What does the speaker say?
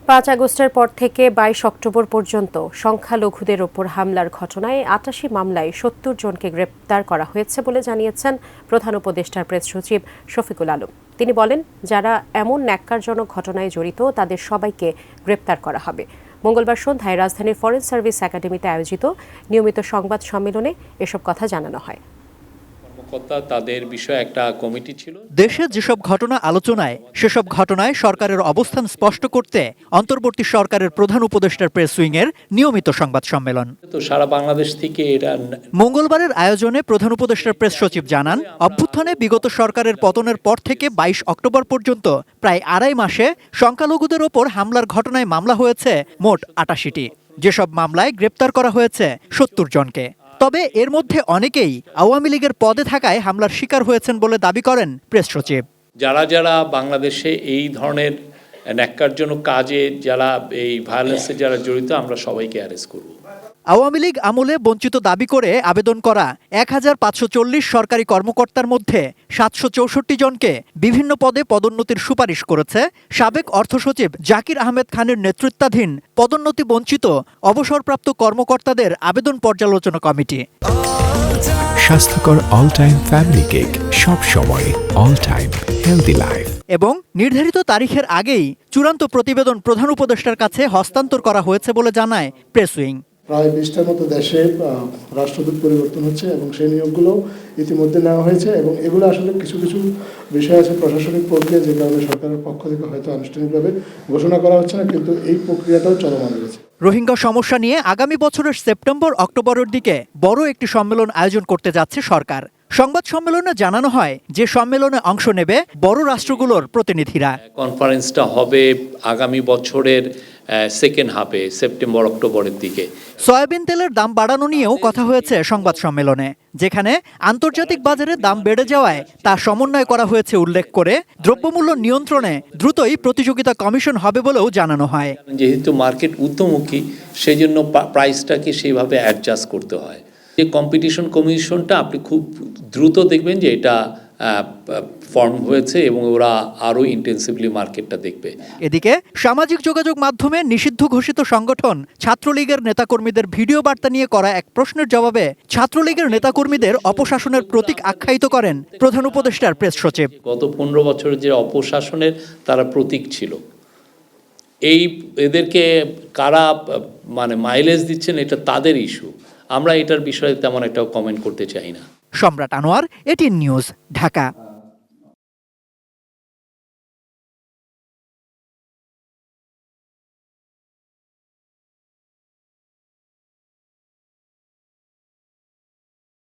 5 আগস্টের পর থেকে 22 অক্টোবর পর্যন্ত সংখ্যালঘুদের ওপর হামলার ঘটনায় 88 মামলায় 70 জনকে গ্রেপ্তার করা হয়েছে বলে জানিয়েছেন প্রধান উপদেষ্টার প্রেস সচিব শফিকুল আলম। তিনি বলেন, যারা এমন ন্যাক্কারজনক ঘটনায় জড়িত তাদের সবাইকে গ্রেপ্তার করা হবে। মঙ্গলবার সন্ধ্যায় রাজধানীর ফরেন সার্ভিস একাডেমিতে আয়োজিত নিয়মিত সংবাদ সম্মেলনে এসব কথা জানানো হয়। তাদের বিষয়ে একটা কমিটি ছিল। দেশে যেসব ঘটনা আলোচনায় সেসব ঘটনায় সরকারের অবস্থান স্পষ্ট করতে অন্তর্বর্তী সরকারের প্রধান উপদেষ্টার প্রেস উইংয়ের নিয়মিত সংবাদ সম্মেলন। তো সারা বাংলাদেশ থেকে এরা মঙ্গলবারের আয়োজনে প্রধান উপদেষ্টার প্রেস সচিব জানান, অভ্যুত্থানে বিগত সরকারের পতনের পর থেকে 22 অক্টোবর পর্যন্ত প্রায় আড়াই মাসে সংখ্যালঘুদের ওপর হামলার ঘটনায় মামলা হয়েছে মোট 88টি। যেসব মামলায় গ্রেপ্তার করা হয়েছে 70 জনকে। তবে এর মধ্যে অনেকেই আওয়ামী লীগের পদে থাকায় হামলার শিকার হয়েছেন বলে দাবি করেন প্রেস সচিব। যারা বাংলাদেশে এই ধরনের ন্যাক্কারজনক কাজে যারা এই ভায়োলেন্সে যারা জড়িত, আমরা সবাইকে অ্যারেস্ট করব। আওয়ামী লীগ আমলে বঞ্চিত দাবি করে আবেদন করা 1540 সরকারি কর্মকর্তার মধ্যে 764 জনকে বিভিন্ন পদে পদোন্নতির সুপারিশ করেছে সাবেক অর্থ সচিব জাকির আহমেদ খানের নেতৃত্বাধীন পদোন্নতি বঞ্চিত অবসরপ্রাপ্ত কর্মকর্তাদের আবেদন পর্যালোচনা কমিটি। স্বাস্থ্যকর অল টাইম ফ্যামিলি কেক, সব সময় অল টাইম হেলদি লাইফ। এবং নির্ধারিত তারিখের আগেই চূড়ান্ত প্রতিবেদন প্রধান উপদেষ্টার কাছে হস্তান্তর করা হয়েছে বলে জানায় প্রেস উইং। প্রায় 20টার মতো দেশে রাষ্ট্রদূত পরিবর্তন হচ্ছে এবং সেই নিয়োগগুলো ইতিমধ্যে নেওয়া হয়েছে এবং এগুলো আসলে কিছু বিষয় আছে প্রশাসনিক প্রক্রিয়া, যে কারণে সরকারের পক্ষ থেকে হয়তো আনুষ্ঠানিকভাবে ঘোষণা করা হচ্ছে না, কিন্তু এই প্রক্রিয়াটাও চলমান রয়েছে। রোহিঙ্গা সমস্যা নিয়ে আগামী বছরের সেপ্টেম্বর অক্টোবরের দিকে বড় একটি সম্মেলন আয়োজন করতে যাচ্ছে সরকার। সংবাদ সম্মেলনে জানানো হয় যে সম্মেলনে অংশ নেবে বড় রাষ্ট্রগুলোর প্রতিনিধিরা। কনফারেন্সটা হবে আগামী বছরের সেকেন্ড হাফে, সেপ্টেম্বর অক্টোবরের দিকে। সয়াবিন তেলের দাম বাড়ানো নিয়েও কথা হয়েছে সংবাদ সম্মেলনে, যেখানে আন্তর্জাতিক বাজারে দাম বেড়ে যাওয়ায় তা সমন্বয় করা হয়েছে উল্লেখ করে দ্রব্যমূল্য নিয়ন্ত্রণে দ্রুতই প্রতিযোগিতা কমিশন হবে বলেও জানানো হয়। যেহেতু মার্কেট ঊর্ধ্বমুখী, সেই জন্য প্রাইসটাকে সেইভাবে অ্যাডজাস্ট করতে হয়। যে কম্পিটিশন কমিশনটা আপনি খুব দ্রুত দেখবেন যে এটা ফর্ম হয়েছে এবং ওরা আরও ইন্টেন্সিভলি মার্কেটটা দেখবে। এদিকে সামাজিক যোগাযোগ মাধ্যমে নিষিদ্ধ ঘোষিত সংগঠন ছাত্রলীগের নেতাকর্মীদের ভিডিও বার্তা নিয়ে করা এক প্রশ্নের জবাবে ছাত্রলীগের নেতাকর্মীদের অপশাসনের প্রতীক আখ্যায়িত করেন প্রধান উপদেষ্টার প্রেস সচিব। গত 15 বছরের যে অপশাসনের তারা প্রতীক ছিল, এদেরকে কারা মাইলেজ দিচ্ছেন এটা তাদের ইস্যু। আমরা এটার বিষয়ে তেমন একটা কমেন্ট করতে চাই না। সম্রাট আনোয়ার, এটিএন নিউজ, ঢাকা।